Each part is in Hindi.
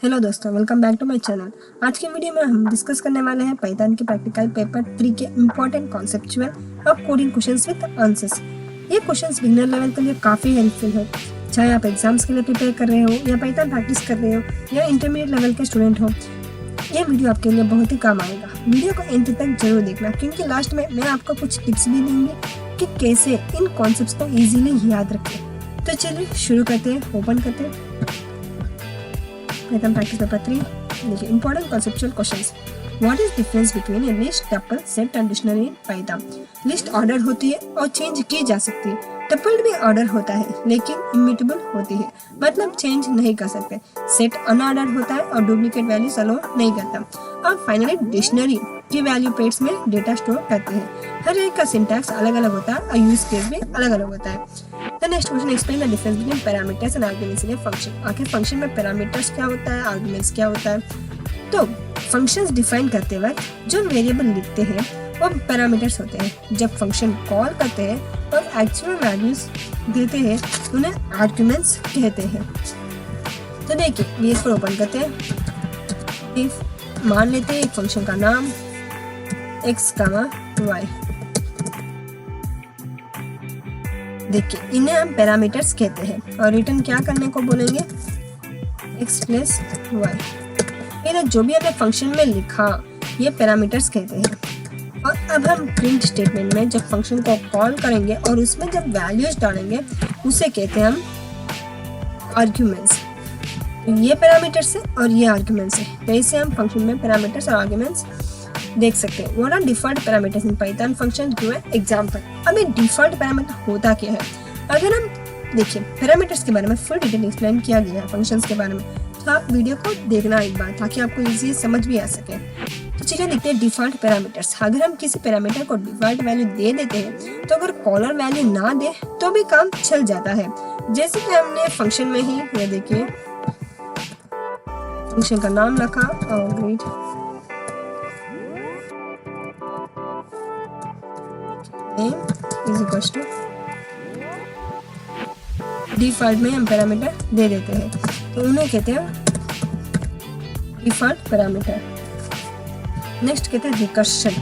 हेलो दोस्तों, welcome back to my channel. आज के वीडियो में हम डिस्कस करने वाले हैं पाइथन के प्रैक्टिकल पेपर 3 के इम्पोर्टेंट कॉन्सेप्चुअल और कोडिंग क्वेश्चंस विद आंसर्स। ये क्वेश्चंस बिगिनर लेवल के लिए काफ़ी हेल्पफुल है, चाहे आप एग्जाम्स के लिए प्रिपेयर कर रहे हो या पाइथन प्रैक्टिस कर रहे हो या इंटरमीडिएट लेवल के स्टूडेंट हो। ये वीडियो आपके लिए बहुत ही काम आएगा। वीडियो को एंड तक जरूर देखना, क्योंकि लास्ट में मैं आपको कुछ टिप्स भी दूंगी कि कैसे इन कॉन्सेप्ट्स को ईजिली याद रखें। तो चलिए शुरू करते हैं, ओपन करते हैं पाइथन प्रैक्टिस पेपर 3। देखिए, important conceptual questions. What is difference between A list, tuple, set and dictionary in Python? List order होती है और चेंज की जा सकती है। टपल भी ऑर्डर होता है लेकिन इम्यूटेबल होती है, मतलब चेंज नहीं कर सकते। सेट अनऑर्डर होता है और डुप्लीकेट वैल्यूज अलो नहीं करता। और फाइनली डिक्शनरी की वैल्यू पेड्स में डेटा स्टोर करते हैं। हर एक का सिंटैक्स अलग अलग होता है और यूज केस भी अलग अलग होता है। The next question explain the difference between parameters and arguments in a function। आखिर फंक्शन में पैरामीटर्स क्या होता है, आर्गुमेंट्स क्या होता है? तो फंक्शंस डिफाइन करते वक्त जो वेरिएबल लिखते हैं वो पैरामीटर्स होते हैं। जब फंक्शन कॉल करते हैं और एक्चुअल वैल्यूज देते हैं उन्हें आर्गुमेंट्स कहते हैं। तो देखिए, ये इसको ओपन करते हैं। इफ मान लेते हैं एक फंक्शन का नाम x, y। देखिए, इन्हें हम पैरामीटर्स कहते हैं और रिटर्न क्या करने को बोलेंगे, x प्लस वाई। फिर जो भी हमने फंक्शन में लिखा ये पैरामीटर्स कहते हैं। और अब हम प्रिंट स्टेटमेंट में जब फंक्शन को कॉल करेंगे और उसमें जब वैल्यूज डालेंगे उसे कहते हैं हम आर्ग्यूमेंट्स। ये पैरामीटर्स है और ये आर्ग्यूमेंट्स है। तो इसे हम फंक्शन में पैरामीटर्स और आर्ग्यूमेंट्स देख सकते हैं। What are default parameters in Python function? Give an example. अब ये डिफॉल्ट पैरामीटर होता क्या है? अगर हम देखिए, पैरामीटर्स के बारे में फुल डिटेल एक्सप्लेन किया गया है फंक्शंस के बारे में, तो आप वीडियो को देखना एक बार ताकि आपको इजी समझ भी आ सके। तो चलिए देखते हैं डिफॉल्ट पैरामीटर्स। अगर हम किसी पैरामीटर को डिफॉल्ट वैल्यू दे देते हैं तो अगर कॉलर वैल्यू ना दे तो भी काम चल जाता है। जैसे कि हमने फंक्शन में ही ये देखिए फंक्शन का नाम रखा और greet is equal to default में हम पैरामीटर दे देते हैं, तो उन्हें कहते हैं डिफॉल्ट पैरामीटर। नेक्स्ट कहते हैं recursion.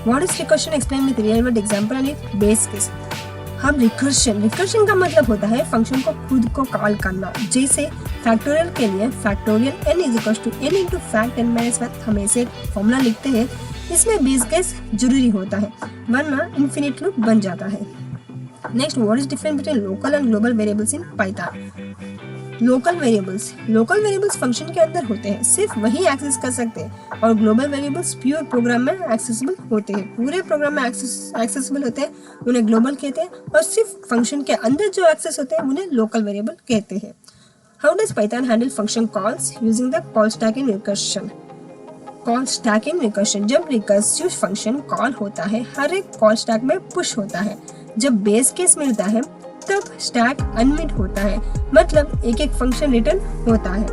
What is recursion? Explain with real world example and base case. हम रिकर्शन का मतलब होता है फंक्शन को खुद को कॉल करना। जैसे फैक्टोरियल के लिए factorial n is equal to n into fact n minus 1 हम ऐसे फॉर्मूला लिखते हैं। इसमें बेस केस जरूरी होता है वरना इन्फिनिट लूप बन जाता है। Next, what is difference between local and global variables in Python? Local variables function के अंदर होते हैं, सिर्फ वही एक्सेस कर सकते हैं। और ग्लोबल वेरिएबल्स प्योर प्रोग्राम में एक्सेसिबल होते हैं, पूरे प्रोग्राम में एक्सेसिबल होते हैं, उन्हें ग्लोबल कहते हैं। और सिर्फ फंक्शन के अंदर जो एक्सेस होते हैं उन्हें लोकल वेरिएबल कहते हैं। How does Python handle function calls using the call stack in recursion? Call stack in recursion, जब रिकर्सिव फंक्शन कॉल होता है हर एक कॉल स्टैक में पुश होता है। जब बेस केस मिलता है तब स्टैक अनमिट होता है, मतलब एक एक फंक्शन रिटर्न होता है।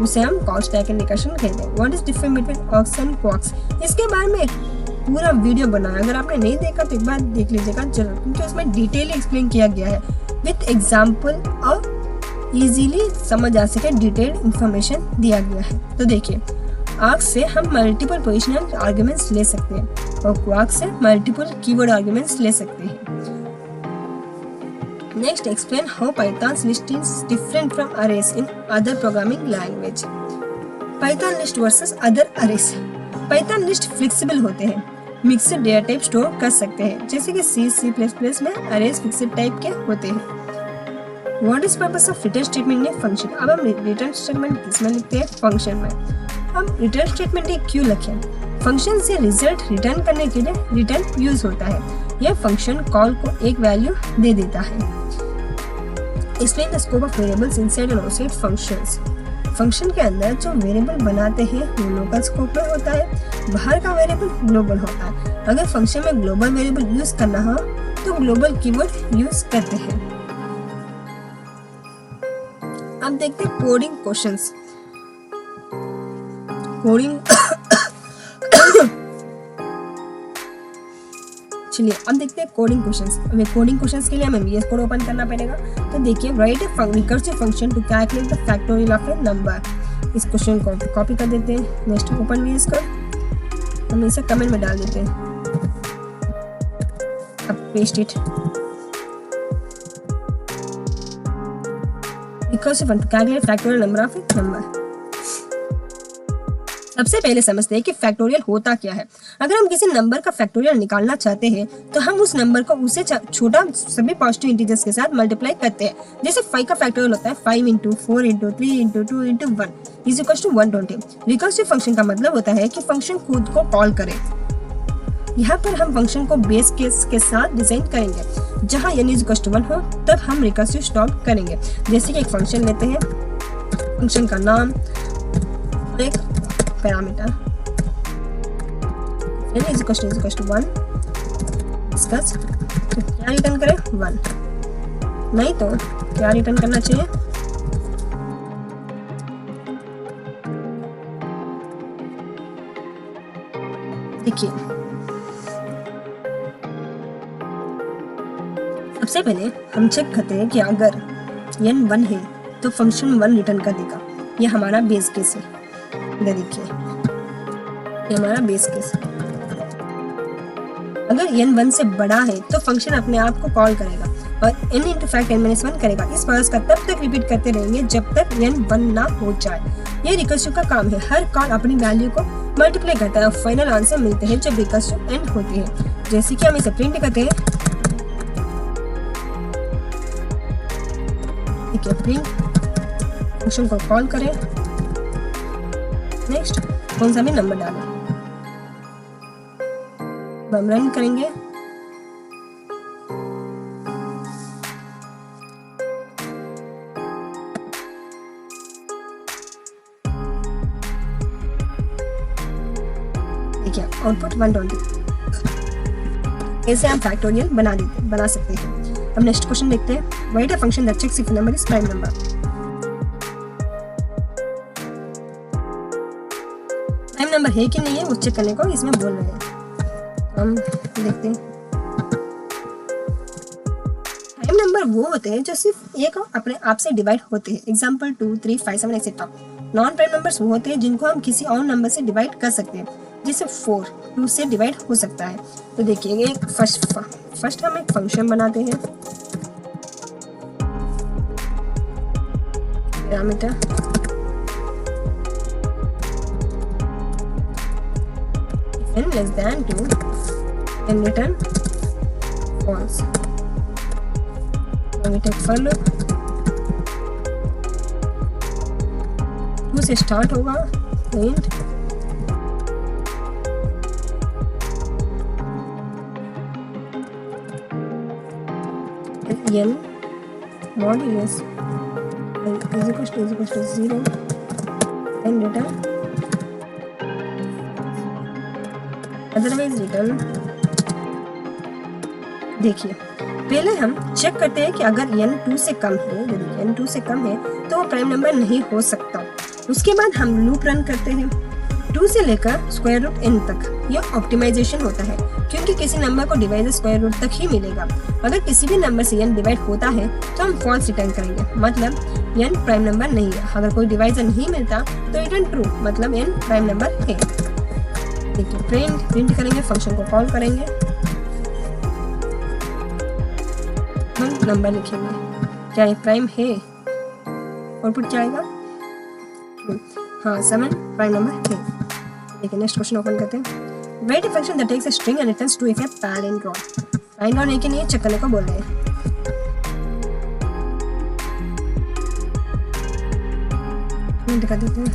उसे हम कॉल स्टैक इन रिकर्शन कहते हैं। What is difference between args and kwargs? इसके बारे में पूरा वीडियो बनाया, अगर आपने नहीं देखा तो एक बार देख लीजिएगा जरूर, क्योंकि उसमें डिटेल एक्सप्लेन किया गया है विथ एग्जाम्पल और इजीली समझ आ सके डिटेल्ड इंफॉर्मेशन दिया गया है। तो देखिए, आर्क्स से हम मल्टीपल पोजिशनल आर्ग्यूमेंट्स ले सकते हैं और क्वार्क्स से मल्टीपल कीवर्ड आर्ग्यूमेंट्स ले सकते हैं। Next, explain how Python list is different from arrays in other programming language. Python list versus other arrays. Python list flexible होते हैं, मिक्स्ड डेटा टाइप स्टोर कर सकते हैं, जैसे कि C++ में अरेज फिक्स्ड टाइप के होते हैं। What is purpose of return statement in function? अब हम रिटर्न स्टेटमेंट किसमें लिखते हैं? फंक्शन में। हम रिटर्न स्टेटमेंट क्यों लिखें? फंक्शन से रिजल्ट रिटर्न करने के लिए रिटर्न यूज होता है। यह फंक्शन कॉल को एक वैल्यू दे देता है। Explain the scope of variables inside and outside functions. Function के अंदर जो वेरिएबल बनाते हैं वो लोकल स्कोप में होता है, बाहर का वेरिएबल ग्लोबल होता है। अगर फंक्शन में ग्लोबल वेरिएबल यूज करना हो तो ग्लोबल कीवर्ड यूज करते हैं। अब देखते हैं कोडिंग क्वेश्चंस। कोडिंग चलिए अब देखते हैं कोडिंग क्वेश्चंस। अब कोडिंग क्वेश्चंस के लिए हमें VS कोड ओपन करना पड़ेगा। तो देखिए, write a recursive function to calculate the factorial of a number. इस क्वेश्चन को कॉपी कर देते हैं। नेक्स्ट ओपन वी इसका, हम इसे कमेंट में डाल देते हैं। अब paste it. Recursive function calculate factorial number of a number. सबसे पहले समझते हैं कि फैक्टोरियल होता क्या है। अगर हम किसी नंबर का फैक्टोरियल निकालना चाहते हैं तो हम उस नंबर को उससे छोटा सभी पॉजिटिव इंटीजर्स के साथ मल्टीप्लाई करते हैं। जैसे 5 का फैक्टोरियल होता है 5 × 4 × 3 × 2 × 1 is equal to 120। Recursive function का मतलब होता है कि फंक्शन खुद को कॉल करे। यहाँ पर हम फंक्शन को बेस केस के साथ डिजाइन करेंगे। जहाँ n इज इक्वल टू 1 हो तब हम रिकर्सिव स्टॉप करेंगे। जैसे कि एक फंक्शन लेते हैं, फंक्शन का नाम और एक parameter n is equal to 1 discuss. तो क्या रिटर्न करें 1, नहीं तो क्या रिटर्न करना चाहिए देखिए। सबसे पहले हम चेक करते हैं कि अगर n 1 है तो फंक्शन 1 रिटर्न कर देगा। यह हमारा बेस केस है। देखिए ये हमारा बेस केस। अगर n 1 से बड़ा है तो फंक्शन अपने आप को कॉल करेगा और n × फैक्ट n - 1 करेगा। इस प्रोसेस का तब तक रिपीट करते रहेंगे जब तक n 1 ना हो जाए। ये रिकर्सिव का काम है। हर कॉल अपनी वैल्यू को मल्टीप्लाई करता है और फाइनल आंसर मिलते हैं जब रिकर्सिव एंड होती है। जैसे कि हम इसे प्रिंट करते हैं, ठीक है, प्रिंट फंक्शन को कॉल करें। नेक्स्ट कौन सा भी नंबर डालें, हम रन करेंगे। देखिए आउटपुट 120। ऐसे हम फैक्टोरियल बना सकते हैं। अब नेक्स्ट क्वेश्चन देखते हैं। Write a function that checks if number is prime number. Prime number है कि नहीं है वो चेक करने को इसमें बोल रहे हैं। हम देखते हैं। प्राइम नंबर वो होते हैं जो सिर्फ एक अपने आप से डिवाइड होते हैं। Example 2, 3, 5, 7 etcetera. Non prime numbers वो होते हैं जिनको हम किसी और नंबर से डिवाइड कर सकते हैं। जैसे 4 2 से डिवाइड हो सकता है। तो देखिए एक फर्स्ट हम एक फंक्शन बनाते हैं, parameter n less than 2 and return false. Now we take for loop। 2 से स्टार्ट होगा int n modulus is equal to 0 and return otherwise return। देखिए पहले हम चेक करते हैं कि अगर n 2 से कम है, यदि n 2 से कम है तो वो प्राइम नंबर नहीं हो सकता। उसके बाद हम लूप रन करते हैं 2 से लेकर स्क्वायर रूट n तक। यह ऑप्टिमाइजेशन होता है क्योंकि किसी नंबर को डिवाइड स्क्वायर रूट तक ही मिलेगा। अगर किसी भी नंबर से n डिवाइड होता है तो हम फॉल्स रिटर्न करेंगे, मतलब n प्राइम नंबर नहीं है। अगर कोई डिवाइजर नहीं मिलता तो रिटर्न ट्रू, मतलब n प्राइम नंबर है। देखिए प्रिंट करेंगे, फंक्शन को कॉल करेंगे, हम नंबर लिखेंगे। क्या ये प्राइम है? आउटपुट क्या आएगा? हाँ 7 प्राइम नंबर है। देखिए नेक्स्ट क्वेश्चन ओपन करते हैं। Write a function that takes a string and returns to if a palindrome। Palindrome है कि नहीं चेक करने को बोल रहे हैं। प्रिंट कर देते हैं।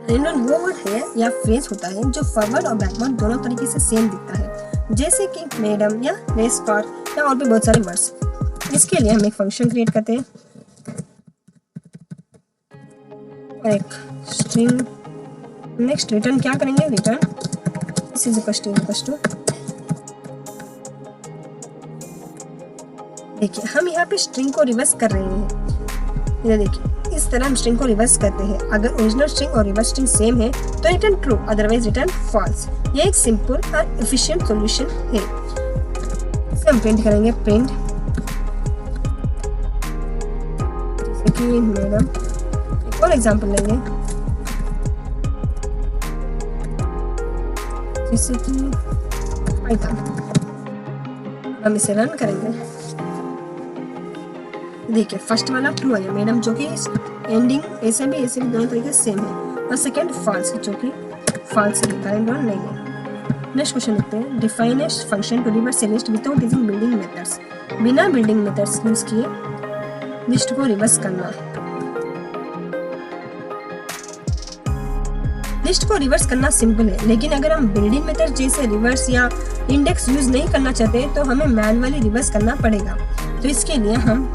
पैलिंड्रोम वो वर्ड है या फ्रेज होता है जो फॉरवर्ड और बैकवर्ड दोनों तरीके से सेम दिखता है, जैसे कि मैडम या रेस कार या और भी बहुत सारे वर्ड्स। इसके लिए हम एक फंक्शन क्रिएट करते हैं और एक स्ट्रिंग। नेक्स्ट रिटर्न क्या करेंगे? Return this is equal to. देखिए हम यहाँ पे स्ट्रिंग को रिवर्स कर रहे हैं। ये देखिए इस तरह हम स्ट्रिंग को रिवर्स करते हैं। अगर ओरिजिनल स्ट्रिंग और रिवर्स स्ट्रिंग सेम है तो return true, otherwise return false. ये एक सिंपल और एफिशिएंट सॉल्यूशन है। हम प्रिंट करेंगे प्रिंट, जैसे कि मैडम एक और एग्जांपल लेंगे, जैसे कि पाइथन। हम इसे रन करेंगे, देखिए फर्स्ट वाला ट्रू है मैडम, जो कि एंडिंग ऐसे भी दोनों तरीके सेम है, और सेकंड फॉल्स जो कि फॉल्स है, करेंट और नहीं है। नेक्स्ट क्वेश्चन देखते हैं, define a function to reverse a list without using building methods. बिना बिल्डिंग मेथड्स यूज किए लिस्ट को रिवर्स करना। लिस्ट को रिवर्स करना सिंपल है, लेकिन अगर हम बिल्डिंग मेथड जैसे रिवर्स या इंडेक्स यूज नहीं करना चाहते तो हमें मैन्युअली रिवर्स करना पड़ेगा। तो इसके लिए हम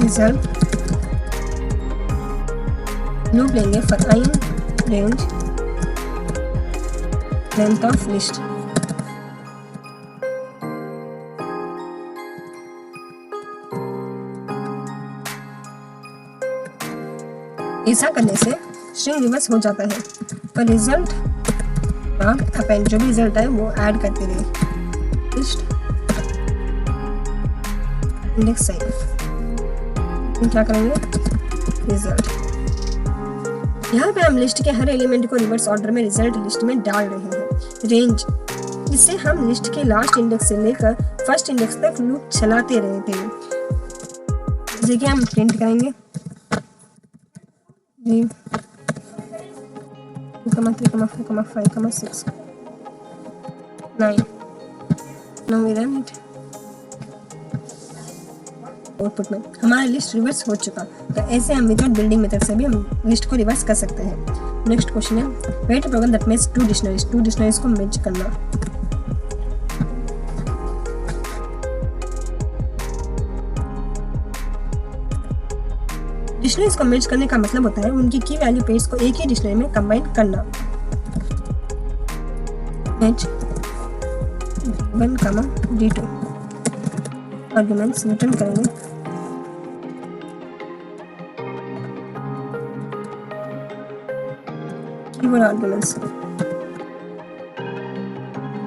रिजल्ट लूप लेंगे for i in range length of list. ऐसा करने से स्ट्रिंग रिवर्स हो जाता है, पर रिजल्ट अपेंड जो भी रिजल्ट है वो ऐड करते रहे लिस्ट इंडेक्स साइन। क्या करेंगे रिजल्ट, यहाँ पे हम लिस्ट के हर एलिमेंट को रिवर्स ऑर्डर में रिजल्ट लिस्ट में डाल रहे हैं। रेंज, इससे हम लिस्ट के लास्ट इंडेक्स से लेकर फर्स्ट इंडेक्स तक लूप चलाते रहते हैं। जैसे कि हम प्रिंट करेंगे 3, 4, 5, 6, 9। Now we run it. Output में हमारा लिस्ट रिवर्स हो चुका। तो ऐसे हम विदाउट बिल्डिंग मेथड से भी हम लिस्ट को रिवर्स कर सकते हैं। नेक्स्ट क्वेश्चन है, write a program that match to dictionaries को मैच करना। डिक्शनरीज को मैच करने का मतलब होता है उनकी की वैल्यू पेयर्स को एक ही डिक्शनरी में कंबाइन करना। Match D1, D2 arguments return करेंगे। Keyword arguments,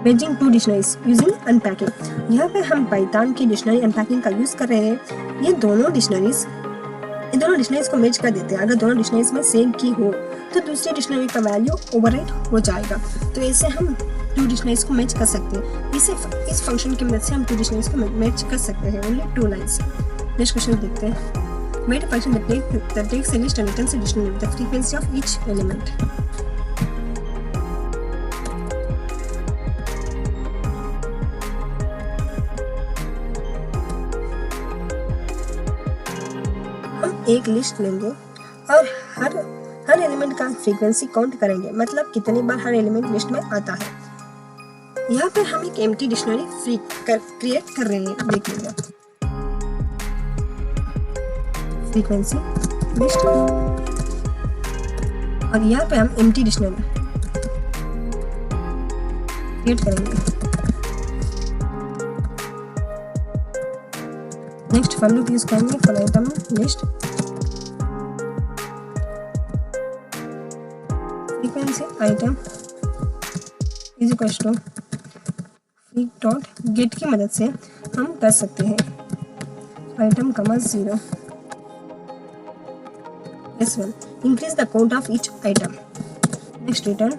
matching two dictionaries using unpacking. यहाँ पे हम पाइथन की डिक्शनरी अनपैकिंग का यूज कर रहे हैं। ये दोनों डिक्शनरीज को मैच कर देते हैं। अगर दोनों डिक्शनरीज में सेम की हो तो दूसरी डिक्शनरी का वैल्यू ओवरराइट हो जाएगा। तो ऐसे हम टू डिक्शनरीज को मैच कर सकते हैं। इस फंक्शन की मदद से हम टू डिक्शनरीज को मैच कर सकते हैं ओनली 2 लाइन्स। नेक्स्ट क्वेश्चन देखते हैं, made a function that takes a list and returns a dictionary with the frequency of each element। हम एक लिस्ट लेंगे और हर एलिमेंट का फ्रीक्वेंसी काउंट करेंगे, मतलब कितनी बार हर एलिमेंट लिस्ट में आता है। यहाँ पे हम एक एम्प्टी डिक्शनरी क्रिएट कर रहे हैं, देखिएगा फ्रीक्वेंसी लिस्ट, और यहाँ पे हम एम्प्टी डिक्शनरी क्रिएट करेंगे। नेक्स्ट फॉर लूप यूज करेंगे for item list frequency item is equal to freq dot get की मदद से हम कर सकते हैं item 0 S1 increase the count of each item। Next return,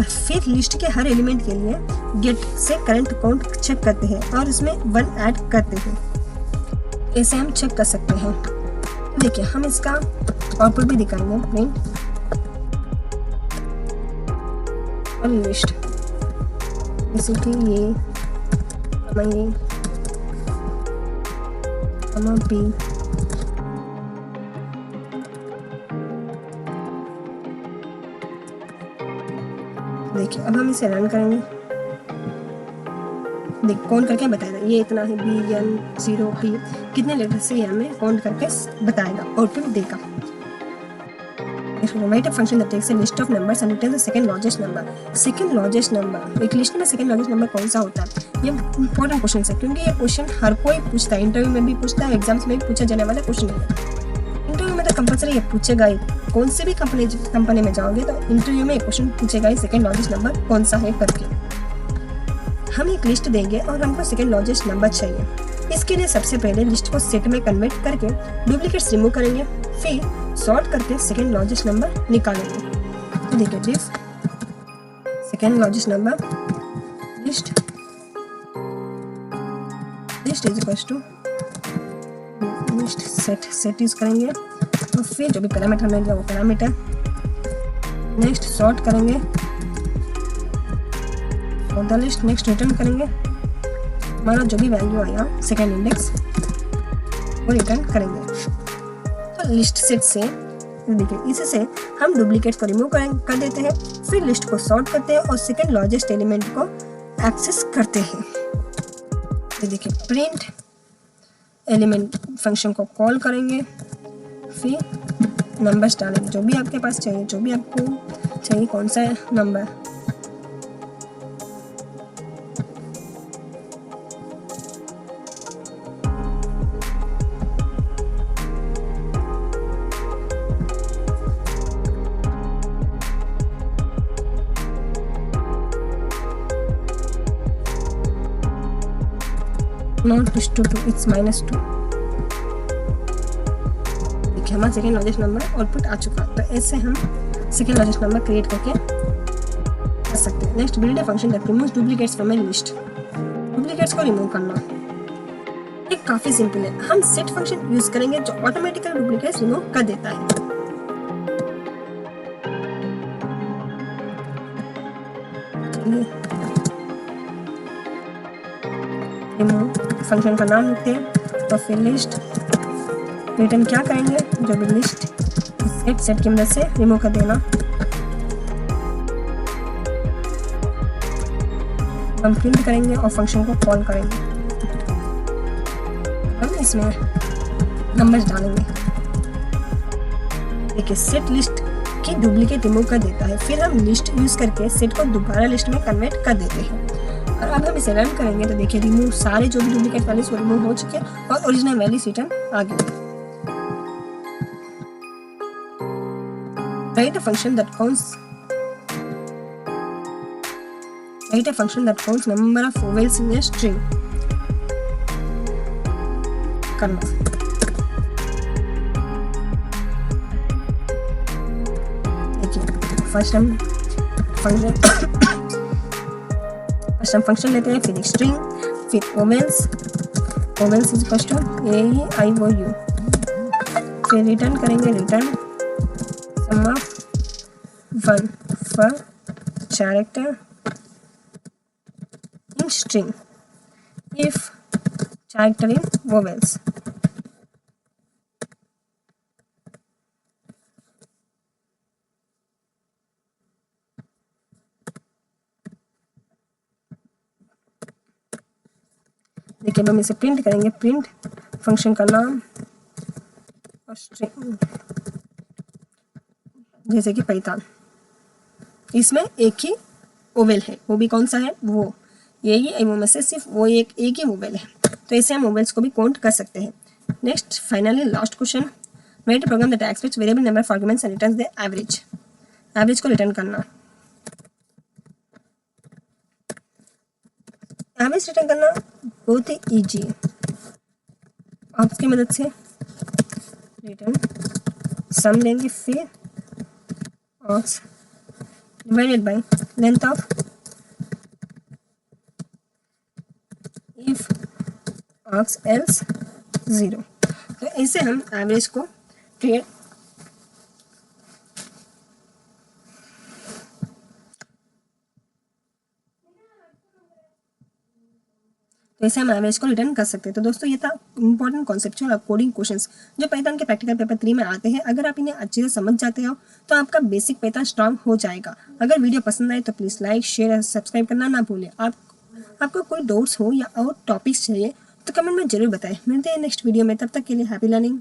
फिर लिस्ट के हर एलिमेंट के लिए गेट से करंट काउंट चेक करते हैं और उसमें 1 ऐड करते हैं। ऐसे हम चेक कर सकते हैं। देखिए हम इसका आउटपुट भी दिखाएंगे, प्रिंट और लिस्ट, जैसे कि ये P देखिए अब हम इसे रन करेंगे। देख काउंट करके बताएगा ये इतना है, B1 0 P कितने लेटर से ये हमें काउंट करके बताएगा, आउटपुट देगा। Write a function that takes a list of numbers and returns the second largest number। second largest number, एक लिस्ट में second largest number कौन सा होता है? ये important क्वेश्चन है क्योंकि ये क्वेश्चन हर कोई पूछता है, इंटरव्यू में भी पूछता है, एग्जाम्स में भी पूछा जाने वाला क्वेश्चन है। इंटरव्यू में तो कंपलसरी ये पूछेगा ही, कौन सी भी कंपनी में जाओगे तो इंटरव्यू में क्वेश्चन पूछेगा ही सेकंड लार्जेस्ट नंबर कौन सा है करके। हम एक लिस्ट देंगे और हमको सेकंड लार्जेस्ट नंबर चाहिए। इसके लिए सबसे पहले लिस्ट को सेट में कन्वर्ट करके डुप्लीकेट्स रिमूव करेंगे, फिर सॉर्ट करके सेकंड लार्जेस्ट नंबर निकालेंगे। तो देखिए this second largest number list is equals to list set use करेंगे और फिर जो भी पैरामीटर हमने लिया वो पैरामीटर, नेक्स्ट सॉर्ट करेंगे for the list, next return करेंगे, हमारा जो भी वैल्यू आया सेकंड इंडेक्स वो रिटर्न करेंगे। तो लिस्ट सेट से देखिए इससे हम डुप्लीकेट्स को रिमूव कर देते हैं, फिर लिस्ट को सॉर्ट करते हैं और सेकंड लार्जेस्ट एलिमेंट को एक्सेस करते हैं। तो देखिए प्रिंट एलिमेंट फंक्शन को कॉल करेंगे, फिर नंबर्स डालेंगे जो भी आपके पास चाहिए, जो भी आपको चाहिए कौन सा नंबर। Not is 2, it's -2। देखिए हमारा सेकेंड लार्जेस्ट नंबर आउटपुट आ चुका। तो ऐसे हम सेकेंड लार्जेस्ट नंबर क्रिएट करके कर सकते हैं। Next build a function that removes duplicates from A list. Duplicates को रिमूव करना ये काफी सिंपल है। हम सेट फंक्शन यूज करेंगे जो ऑटोमेटिकली डुप्लीकेट्स रिमूव कर देता है। रिमूव फंक्शन का नाम लिखते हैं तो फिर लिस्ट रिटर्न क्या करेंगे, जो भी लिस्ट सेट की मदद से रिमूव कर देना। हम प्रिंट करेंगे और फंक्शन को कॉल करेंगे, हम इसमें नंबर्स डालेंगे। देखिए सेट लिस्ट की डुप्लीकेट रिमूव कर देता है, फिर हम लिस्ट यूज करके सेट को दोबारा लिस्ट में कन्वर्ट कर देते हैं। और अब हम इसे रन करेंगे तो देखिए रिमूव सारे जो भी डुप्लीकेट वैल्यूज वो रिमूव हो चुके हैं और ओरिजिनल वैल्यूज रिटर्न आ गई। Write a function that counts number of vowels in a string करना। देखिए फर्स्ट हम फंक्शन लेते हैं, फिर स्ट्रिंग, फिर vowels is equal to AEIOU, फिर रिटर्न करेंगे return sum of 1 for character in string if character in vowels. देखिए हम इसे प्रिंट करेंगे, प्रिंट फंक्शन का नाम और स्ट्रिंग जैसे कि पाइथन। इसमें एक ही वोवेल है, वो भी कौन सा है, वो यही में से सिर्फ वो एक ही वोवेल है। तो ऐसे हम वोवेल्स को भी काउंट कर सकते हैं। Next finally last question, write a program that expects variable number of arguments and returns the average को रिटर्न करना। एवरेज रिटर्न करना बहुत ही ईजी है। आप इसकी मदद से रिटर्न सम लेंगे, फिर args divided by length of if args else 0। तो ऐसे हम एवरेज को क्रिएट तो ऐसे हम एवरेज को रिटर्न कर सकते हैं। तो दोस्तों ये था इंपॉर्टेंट कॉन्सेप्चुअल कोडिंग क्वेश्चंस जो पाइथन के प्रैक्टिकल पेपर 3 में आते हैं। अगर आप इन्हें अच्छे से समझ जाते हो तो आपका बेसिक पाइथन स्ट्रांग हो जाएगा। अगर वीडियो पसंद आए तो प्लीज़ लाइक शेयर और सब्सक्राइब करना ना भूलें। आपको कोई डाउट्स हो या और टॉपिक्स चाहिए तो कमेंट में जरूर बताएं। मिलते हैं नेक्स्ट वीडियो में, तब तक के लिए हैप्पी लर्निंग।